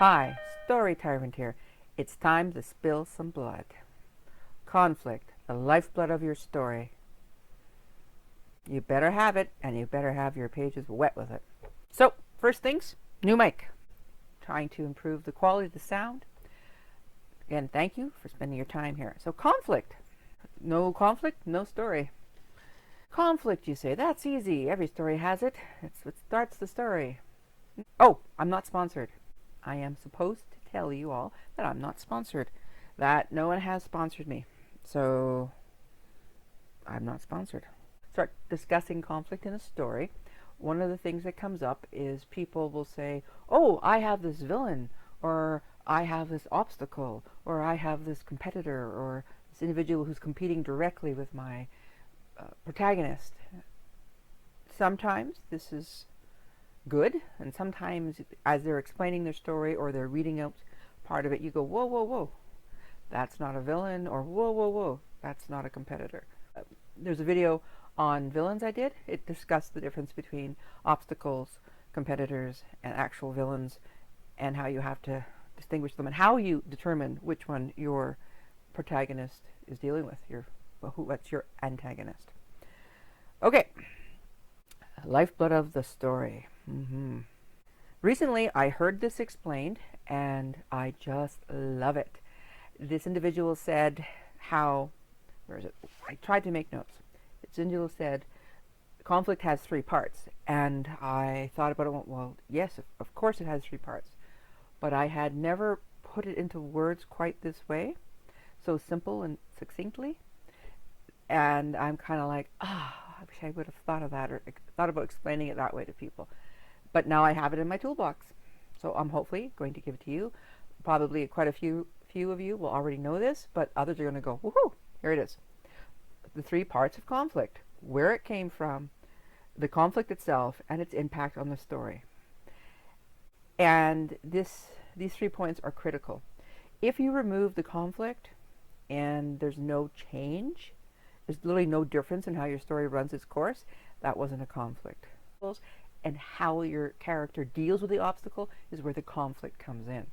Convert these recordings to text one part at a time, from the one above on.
Hi, Story Tyrant here. It's time to spill some blood. Conflict, the lifeblood of your story. You better have it, and you better have your pages wet with it. So, first things, new mic. Trying to improve the quality of the sound. Again, thank you for spending your time here. So, conflict. No conflict, no story. Conflict, you say. That's easy. Every story has it. It's what starts the story. Oh, I'm not sponsored. I am supposed to tell you all that I'm not sponsored. That no one has sponsored me. So, I'm not sponsored. Start discussing conflict in a story. One of the things that comes up is people will say, oh, I have this villain, or I have this obstacle, or I have this competitor, or this individual who's competing directly with my protagonist. Sometimes this is good, and sometimes as they're explaining their story or they're reading out part of it, you go, whoa, whoa, whoa, that's not a villain, or whoa, whoa, whoa, that's not a competitor. There's a video on villains I did. It discussed the difference between obstacles, competitors, and actual villains, and how you have to distinguish them, and how you determine which one your protagonist is dealing with, what's your antagonist. Okay, lifeblood of the story. Recently, I heard this explained, and I just love it. This individual said how, where is it? I tried to make notes. This individual said, conflict has three parts, and I thought about it, well, yes, of course it has three parts, but I had never put it into words quite this way, so simple and succinctly, and I'm kind of like, I wish I would have thought of that, or thought about explaining it that way to people. But now I have it in my toolbox, so I'm hopefully going to give it to you. Probably quite a few of you will already know this, but others are going to go, woohoo, here it is. The three parts of conflict, where it came from, the conflict itself, and its impact on the story. And these 3 points are critical. If you remove the conflict and there's no change, there's literally no difference in how your story runs its course, that wasn't a conflict. And how your character deals with the obstacle is where the conflict comes in.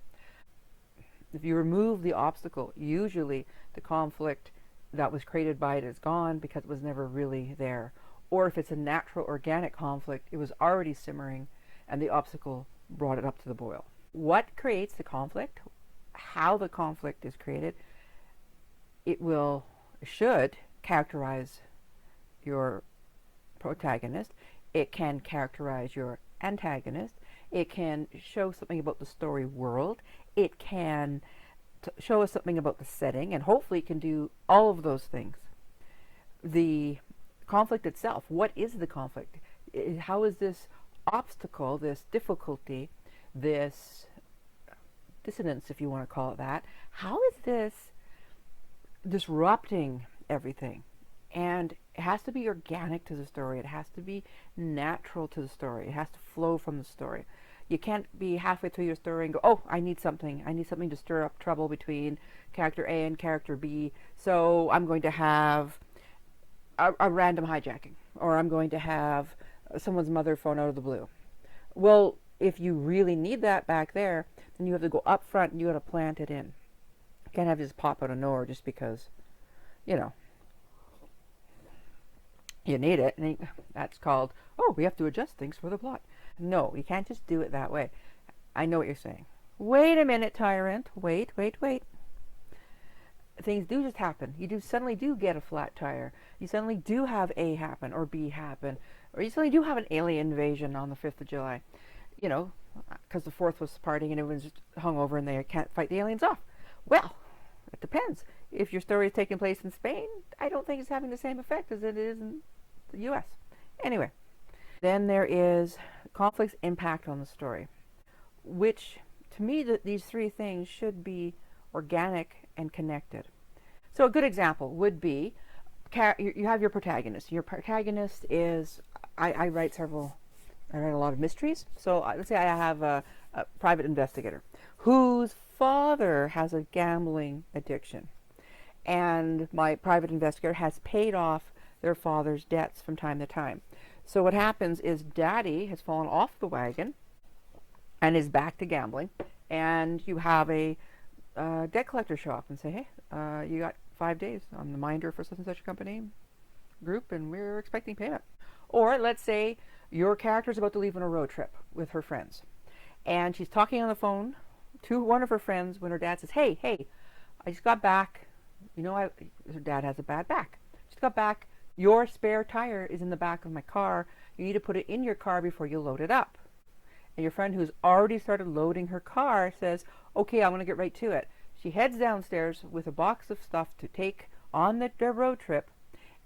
If you remove the obstacle, usually the conflict that was created by it is gone because it was never really there. Or if it's a natural, organic conflict, it was already simmering and the obstacle brought it up to the boil. What creates the conflict, how the conflict is created, should characterize your protagonist. It can characterize your antagonist. It can show something about the story world. It can show us something about the setting, and hopefully it can do all of those things. The conflict itself, what is the conflict? How is this obstacle, this difficulty, this dissonance, if you want to call it that, how is this disrupting everything? And it has to be organic to the story. It has to be natural to the story. It has to flow from the story. You can't be halfway through your story and go, oh, I need something to stir up trouble between character A and character B, so I'm going to have a random hijacking, or I'm going to have someone's mother phone out of the blue. Well, if you really need that back there, then you have to go up front and you got to plant it in. You can't have it just pop out of nowhere just because, you need it, and that's called, oh, we have to adjust things for the plot. No, you can't just do it that way. I know what you're saying. Wait a minute, Tyrant. Wait. Things do just happen. You suddenly do get a flat tire. You suddenly do have A happen, or B happen, or you suddenly do have an alien invasion on the 5th of July. Because the 4th was partying and everyone's just hungover and they can't fight the aliens off. Well, it depends. If your story is taking place in Spain, I don't think it's having the same effect as it is in the U.S. Anyway, then there is conflict's impact on the story, which, to me, these three things should be organic and connected. So a good example would be, you have your protagonist. Your protagonist is, I write a lot of mysteries. So let's say I have a private investigator whose father has a gambling addiction. And my private investigator has paid off their father's debts from time to time. So what happens is Daddy has fallen off the wagon and is back to gambling, and you have a debt collector show up and say, hey, you got 5 days. I'm the minder for such and such a company group, and we're expecting payment. Or let's say your character's about to leave on a road trip with her friends, and she's talking on the phone to one of her friends when her dad says, hey, I just got back. You know, her dad has a bad back. Just got back. Your spare tire is in the back of my car. You need to put it in your car before you load it up. And your friend who's already started loading her car says, okay, I'm going to get right to it. She heads downstairs with a box of stuff to take on their road trip.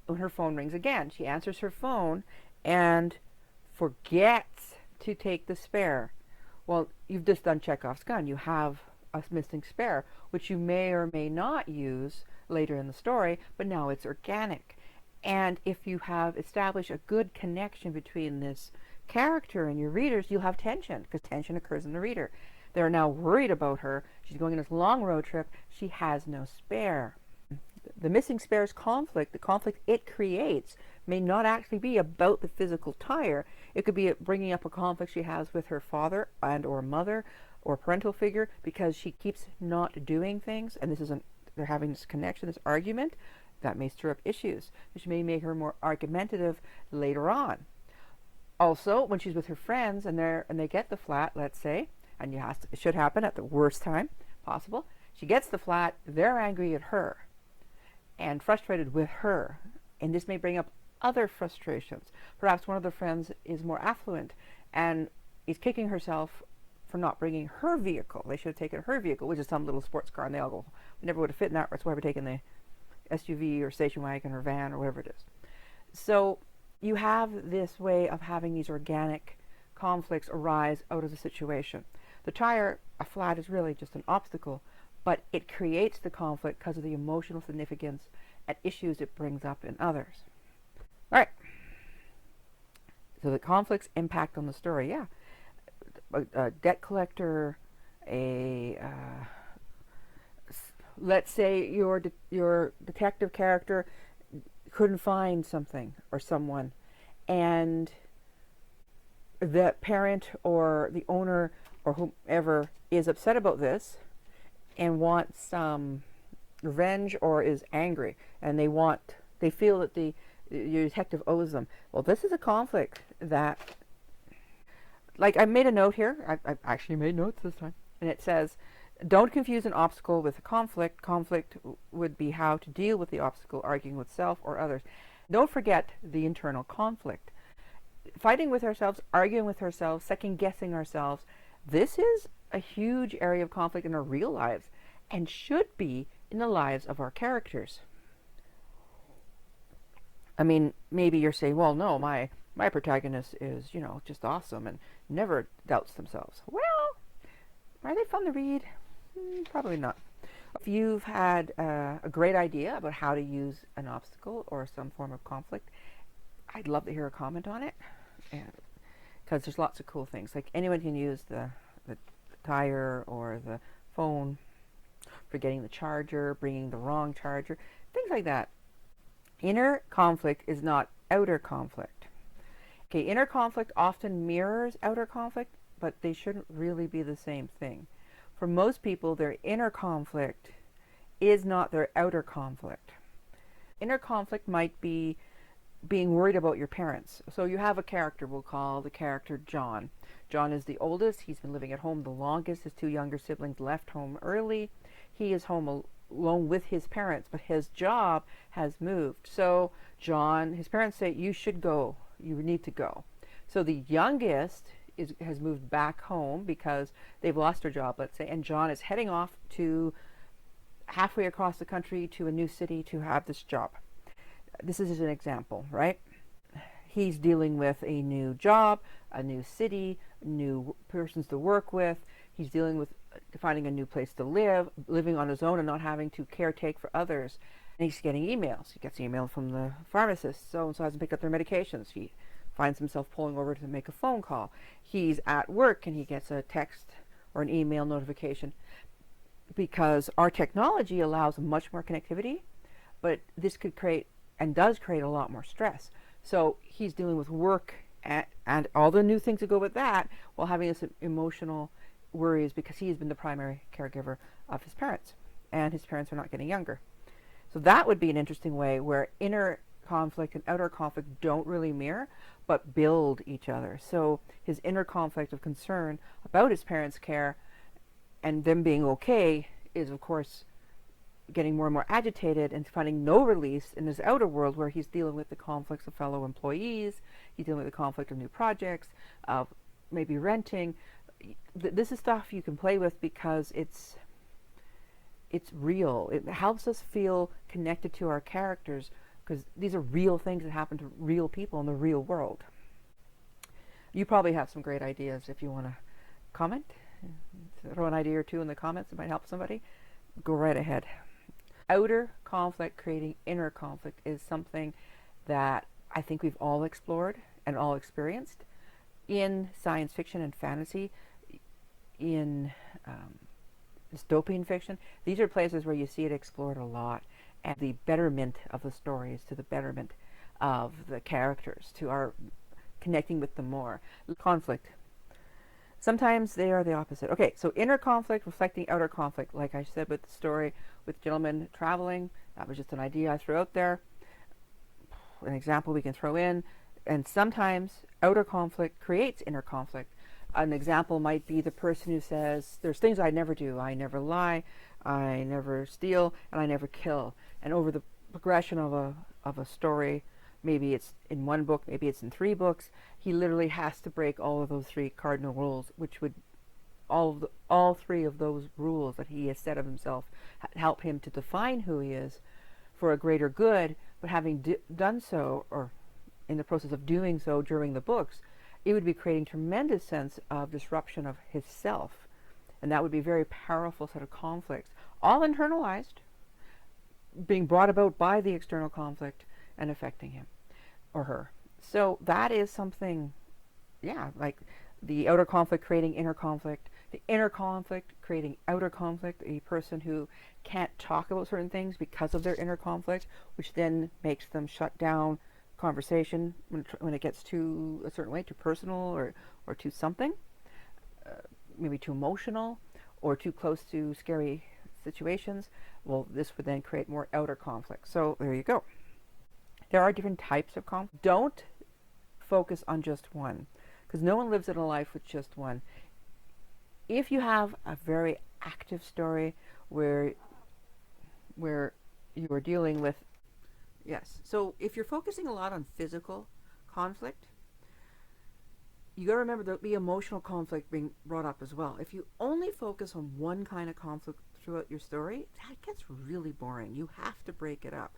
When her phone rings again, she answers her phone and forgets to take the spare. Well, you've just done Chekhov's gun. You have a missing spare, which you may or may not use later in the story, but now it's organic. And if you have established a good connection between this character and your readers, you'll have tension, because tension occurs in the reader. They're now worried about her. She's going on this long road trip. She has no spare. The missing spares conflict, the conflict it creates, may not actually be about the physical tire. It could be bringing up a conflict she has with her father and or mother or parental figure, because she keeps not doing things, and they're having this connection, this argument, that may stir up issues, which may make her more argumentative later on. Also, when she's with her friends and they get the flat, let's say, and it should happen at the worst time possible, she gets the flat, they're angry at her and frustrated with her, and this may bring up other frustrations. Perhaps one of the friends is more affluent and is kicking herself for not bringing her vehicle. They should have taken her vehicle, which is some little sports car, and they all go, we never would have fit in that, that's why we're taking the SUV or station wagon or van or whatever it is. So you have this way of having these organic conflicts arise out of the situation. The tire, a flat, is really just an obstacle, but it creates the conflict because of the emotional significance and issues it brings up in others. All right. So the conflicts impact on the story. Yeah. A debt collector, let's say your detective character couldn't find something or someone, and the parent or the owner or whomever is upset about this and wants some revenge or is angry, and they feel that the detective owes them. Well, this is a conflict that, like, I made a note here. I actually made notes this time, and it says, don't confuse an obstacle with a conflict. Conflict would be how to deal with the obstacle, arguing with self or others. Don't forget the internal conflict. Fighting with ourselves, arguing with ourselves, second-guessing ourselves. This is a huge area of conflict in our real lives and should be in the lives of our characters. I mean, maybe you're saying, well, no, my protagonist is, just awesome and never doubts themselves. Well, are they fun to read? Probably not. If you've had a great idea about how to use an obstacle or some form of conflict, I'd love to hear a comment on it, because there's lots of cool things. Like, anyone can use the tire or the phone, forgetting the charger, bringing the wrong charger, things like that. Inner conflict is not outer conflict. Okay, inner conflict often mirrors outer conflict, but they shouldn't really be the same thing. For most people, their inner conflict is not their outer conflict. Inner conflict might be being worried about your parents. So you have a character, we'll call the character John. John is the oldest. He's been living at home the longest. His two younger siblings left home early. He is home alone with his parents, but his job has moved. So John, his parents say, you should go. You need to go. So the youngest has moved back home because they've lost their job, let's say, and John is heading off to halfway across the country to a new city to have this job. This is an example, right? He's dealing with a new job, a new city, new persons to work with. He's dealing with finding a new place to live, living on his own and not having to caretake for others. And he's getting emails. He gets email from the pharmacist. So-and-so hasn't picked up their medications. He finds himself pulling over to make a phone call. He's at work and he gets a text or an email notification, because our technology allows much more connectivity, but this could create and does create a lot more stress. So he's dealing with work and all the new things that go with that, while having this emotional worries because he's been the primary caregiver of his parents, and his parents are not getting younger. So that would be an interesting way where inner conflict and outer conflict don't really mirror, but build each other. So his inner conflict of concern about his parents' care and them being okay is, of course, getting more and more agitated and finding no release in his outer world, where he's dealing with the conflicts of fellow employees, he's dealing with the conflict of new projects, of maybe renting. This is stuff you can play with because it's real. It helps us feel connected to our characters because these are real things that happen to real people in the real world. You probably have some great ideas. If you want to comment, throw an idea or two in the comments that might help somebody, go right ahead. Outer conflict creating inner conflict is something that I think we've all explored and all experienced in science fiction and fantasy, in dystopian fiction. These are places where you see it explored a lot, and the betterment of the stories to the betterment of the characters, to our connecting with them more. Conflict. Sometimes they are the opposite. Okay, so inner conflict reflecting outer conflict. Like I said with the story with gentlemen traveling, that was just an idea I threw out there. An example we can throw in. And sometimes outer conflict creates inner conflict. An example might be the person who says, there's things I never do. I never lie, I never steal, and I never kill. And over the progression of a story, maybe it's in one book, maybe it's in 3 books, he literally has to break all of those 3 cardinal rules, which would all 3 of those rules that he has set of himself help him to define who he is for a greater good. But having done so, or in the process of doing so during the books, it would be creating tremendous sense of disruption of his self. And that would be a very powerful set of conflicts, all internalized, being brought about by the external conflict and affecting him or her. So that is something, yeah, like the outer conflict creating inner conflict, the inner conflict creating outer conflict, a person who can't talk about certain things because of their inner conflict, which then makes them shut down conversation when it gets too a certain way, too personal or too something, maybe too emotional or too close to scary situations. Well, this would then create more outer conflict. So there you go. There are different types of conflict. Don't focus on just one, because no one lives in a life with just one. If you have a very active story where you are dealing with, yes, so if you're focusing a lot on physical conflict, you got to remember there'll be emotional conflict being brought up as well. If you only focus on one kind of conflict throughout your story, that gets really boring. You have to break it up.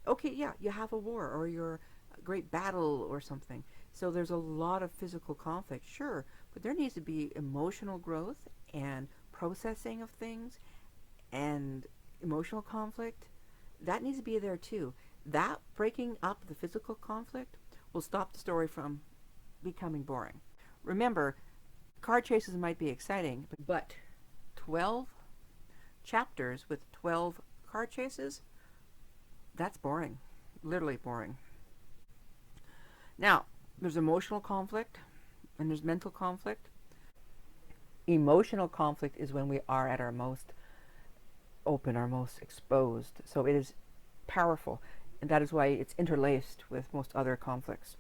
Okay, yeah, you have a war or you're a great battle or something. So there's a lot of physical conflict, sure, but there needs to be emotional growth and processing of things and emotional conflict. That needs to be there too. That breaking up the physical conflict will stop the story from becoming boring. Remember, car chases might be exciting, but 12 chapters with 12 car chases, that's boring. Literally boring. Now, there's emotional conflict and there's mental conflict. Emotional conflict is when we are at our most open, our most exposed. So it is powerful, and that is why it's interlaced with most other conflicts.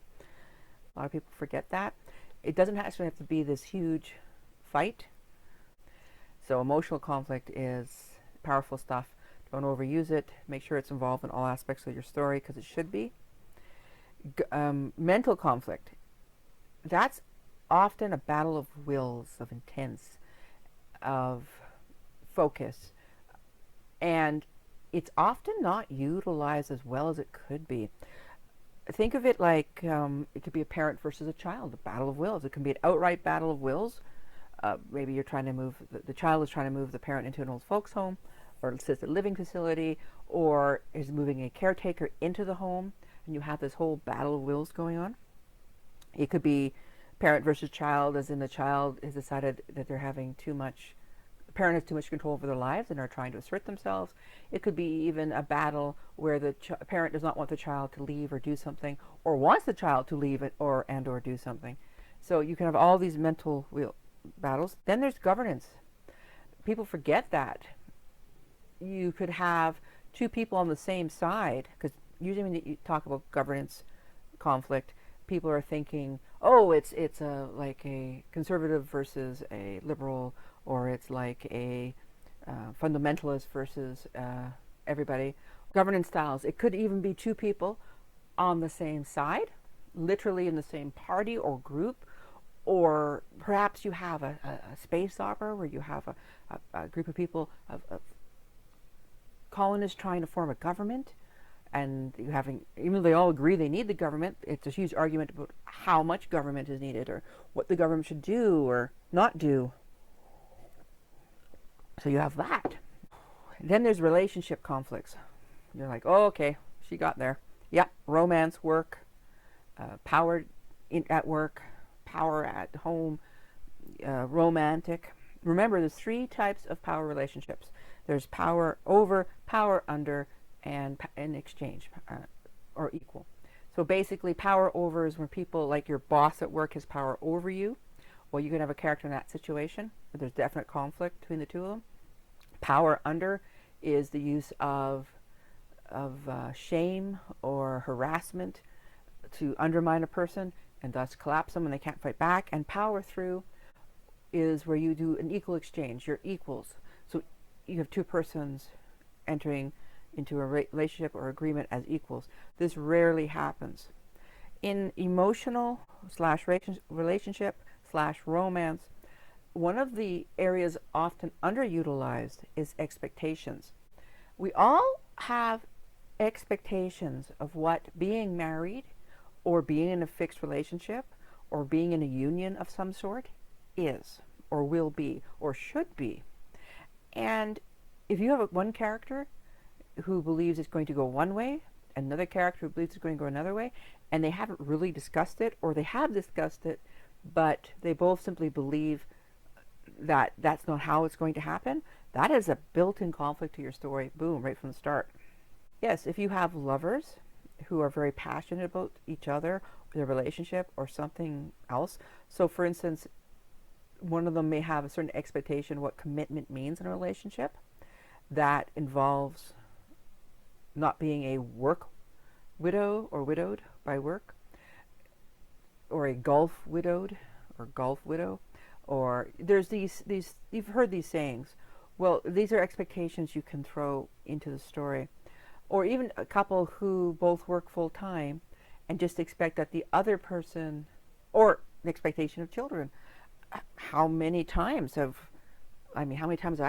A lot of people forget that. It doesn't actually have to be this huge fight. So emotional conflict is powerful stuff. Don't overuse it. Make sure it's involved in all aspects of your story, because it should be. Mental conflict. That's often a battle of wills, of intents, of focus. And it's often not utilized as well as it could be. Think of it like it could be a parent versus a child, a battle of wills. It can be an outright battle of wills. Maybe you're trying to move, the child is trying to move the parent into an old folks home or assisted living facility, or is moving a caretaker into the home, and you have this whole battle of wills going on. It could be parent versus child, as in the child has decided that they're having too much, the parent has too much control over their lives and are trying to assert themselves. It could be even a battle where the parent does not want the child to leave or do something, or wants the child to leave it or do something. So you can have all these mental battles. Then there's governance. People forget that. You could have two people on the same side, because usually when you talk about governance conflict, people are thinking, oh, it's like a conservative versus a liberal, or it's like a fundamentalist versus everybody. Governance styles. It could even be two people on the same side, literally in the same party or group, or perhaps you have a space opera where you have a group of people, of colonists trying to form a government, and you having, even though they all agree they need the government, it's a huge argument about how much government is needed or what the government should do or not do. So you have that. Then there's relationship conflicts. You're like, oh, okay, she got there. Yeah, romance, work, power at work, power at home, romantic. Remember, there's three types of power relationships. There's power over, power under, and in exchange, or equal. So basically, power over is when people, like your boss at work, has power over you. Well, you can have a character in that situation where there's definite conflict between the two of them. Power under is the use of shame or harassment to undermine a person and thus collapse them when they can't fight back. And power through is where you do an equal exchange. You're equals. So you have two persons entering into a relationship or agreement as equals. This rarely happens. In emotional / relationship / romance, one of the areas often underutilized is expectations. We all have expectations of what being married or being in a fixed relationship or being in a union of some sort is or will be or should be. And if you have one character who believes it's going to go one way, another character who believes it's going to go another way, and they haven't really discussed it, or they have discussed it, but they both simply believe that that's not how it's going to happen, that is a built-in conflict to your story, boom, right from the start. Yes, if you have lovers who are very passionate about each other, their relationship, or something else, so for instance, one of them may have a certain expectation of what commitment means in a relationship that involves not being a work widow or widowed by work, or a Gulf widowed or Gulf widow, or there's these you've heard these sayings. Well, these are expectations you can throw into the story. Or even a couple who both work full time and just expect that the other person, or the expectation of children. How many times have I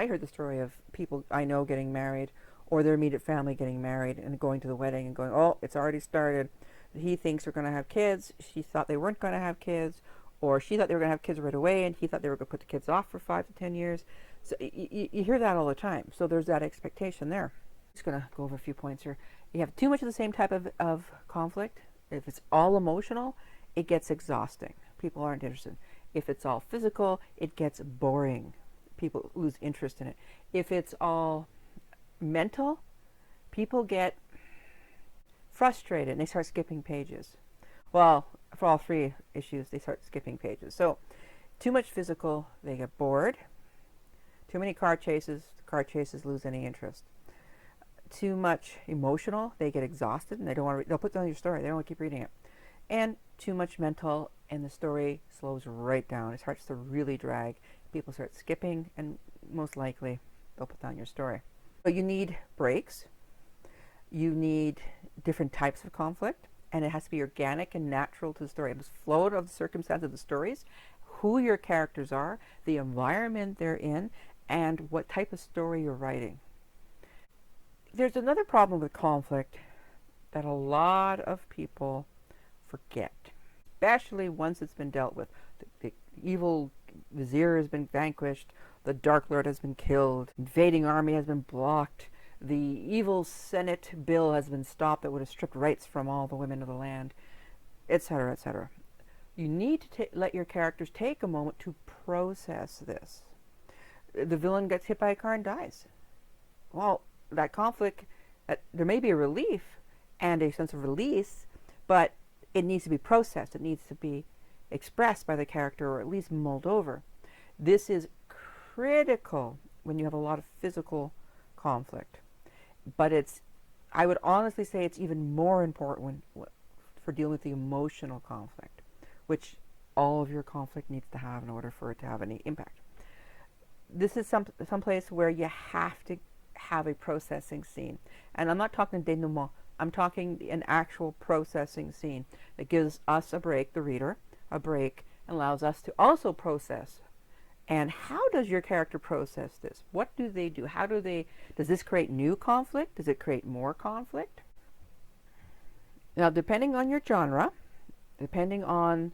heard the story of people I know getting married, or their immediate family getting married and going to the wedding and going, oh, it's already started. He thinks they're going to have kids. She thought they weren't going to have kids, or she thought they were going to have kids right away, and he thought they were going to put the kids off for 5 to 10 years. So you hear that all the time. So there's that expectation there. I'm just going to go over a few points here. You have too much of the same type of conflict. If it's all emotional, it gets exhausting. People aren't interested. If it's all physical, it gets boring. People lose interest in it. If it's all mental, people get frustrated and they start skipping pages. Well, for all three issues, they start skipping pages. So, too much physical, they get bored. Too many car chases lose any interest. Too much emotional, they get exhausted and they don't want to. They'll put down your story. They don't want to keep reading it. And too much mental, and the story slows right down. It starts to really drag. People start skipping, and most likely they'll put down your story. But you need breaks. You need different types of conflict, and it has to be organic and natural to the story. It must flow out of the circumstance of the stories, who your characters are, the environment they're in, and what type of story you're writing. There's another problem with conflict that a lot of people forget, especially once it's been dealt with. The evil vizier has been vanquished, the Dark Lord has been killed, invading army has been blocked, the evil Senate bill has been stopped that would have stripped rights from all the women of the land, etc., etc. You need to let your characters take a moment to process this. The villain gets hit by a car and dies. Well, that conflict, there may be a relief and a sense of release, but it needs to be processed. It needs to be expressed by the character, or at least mulled over. This is critical when you have a lot of physical conflict. But I would honestly say it's even more important for dealing with the emotional conflict, which all of your conflict needs to have in order for it to have any impact. This is some place where you have to have a processing scene. And I'm not talking denouement. I'm talking an actual processing scene that gives us a break, the reader, a break, and allows us to also process. And how does your character process this? What do they do? Does this create new conflict? Does it create more conflict? Now, depending on your genre, depending on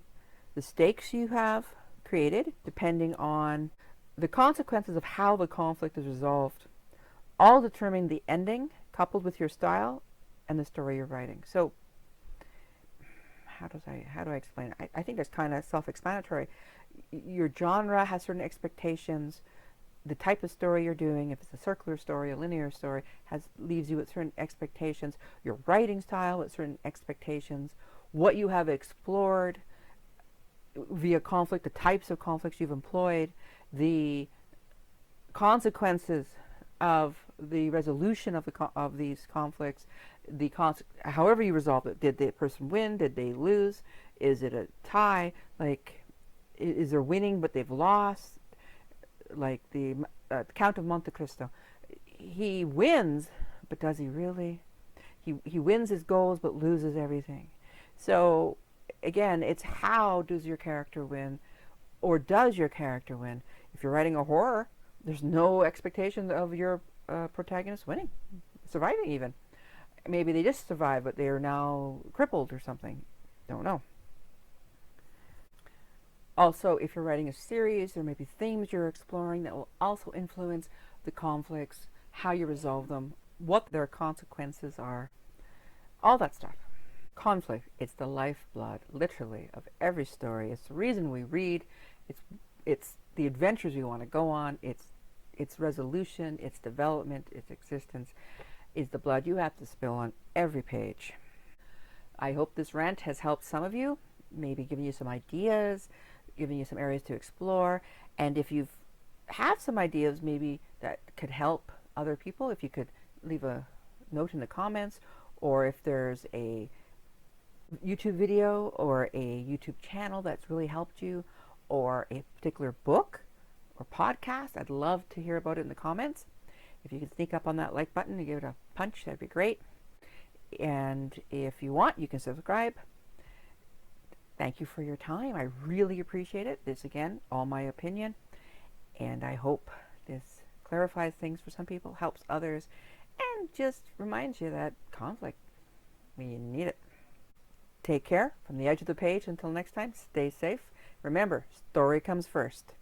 the stakes you have created, depending on the consequences of how the conflict is resolved, all determine the ending coupled with your style and the story you're writing. So how do I explain it? I think that's kind of self-explanatory. Your genre has certain expectations. The type of story you're doing, if it's a circular story, a linear story, leaves you with certain expectations. Your writing style with certain expectations. What you have explored via conflict, the types of conflicts you've employed, the consequences of the resolution of these conflicts, however you resolve it. Did the person win? Did they lose? Is it a tie? Like, is there winning but they've lost? Like the Count of Monte Cristo. He wins, but does he really? He wins his goals but loses everything. So again, it's how does your character win, or does your character win? If you're writing a horror, there's no expectation of your protagonist winning, surviving even. Maybe they just survive, but they are now crippled or something. Don't know. Also, if you're writing a series, there may be themes you're exploring that will also influence the conflicts, how you resolve them, what their consequences are, all that stuff. Conflict, it's the lifeblood, literally, of every story. It's the reason we read. It's the adventures we want to go on. Its resolution, its development, its existence is the blood you have to spill on every page. I hope this rant has helped some of you, maybe giving you some ideas, giving you some areas to explore. And if you have some ideas maybe that could help other people, if you could leave a note in the comments, or if there's a YouTube video or a YouTube channel that's really helped you, or a particular book or podcast, I'd love to hear about it in the comments. If you can sneak up on that like button and give it a punch, that'd be great. And if you want, you can subscribe. Thank you for your time. I really appreciate it. This, again, all my opinion. And I hope this clarifies things for some people, helps others, and just reminds you that conflict, we need it. Take care. From the edge of the page until next time, stay safe. Remember, story comes first.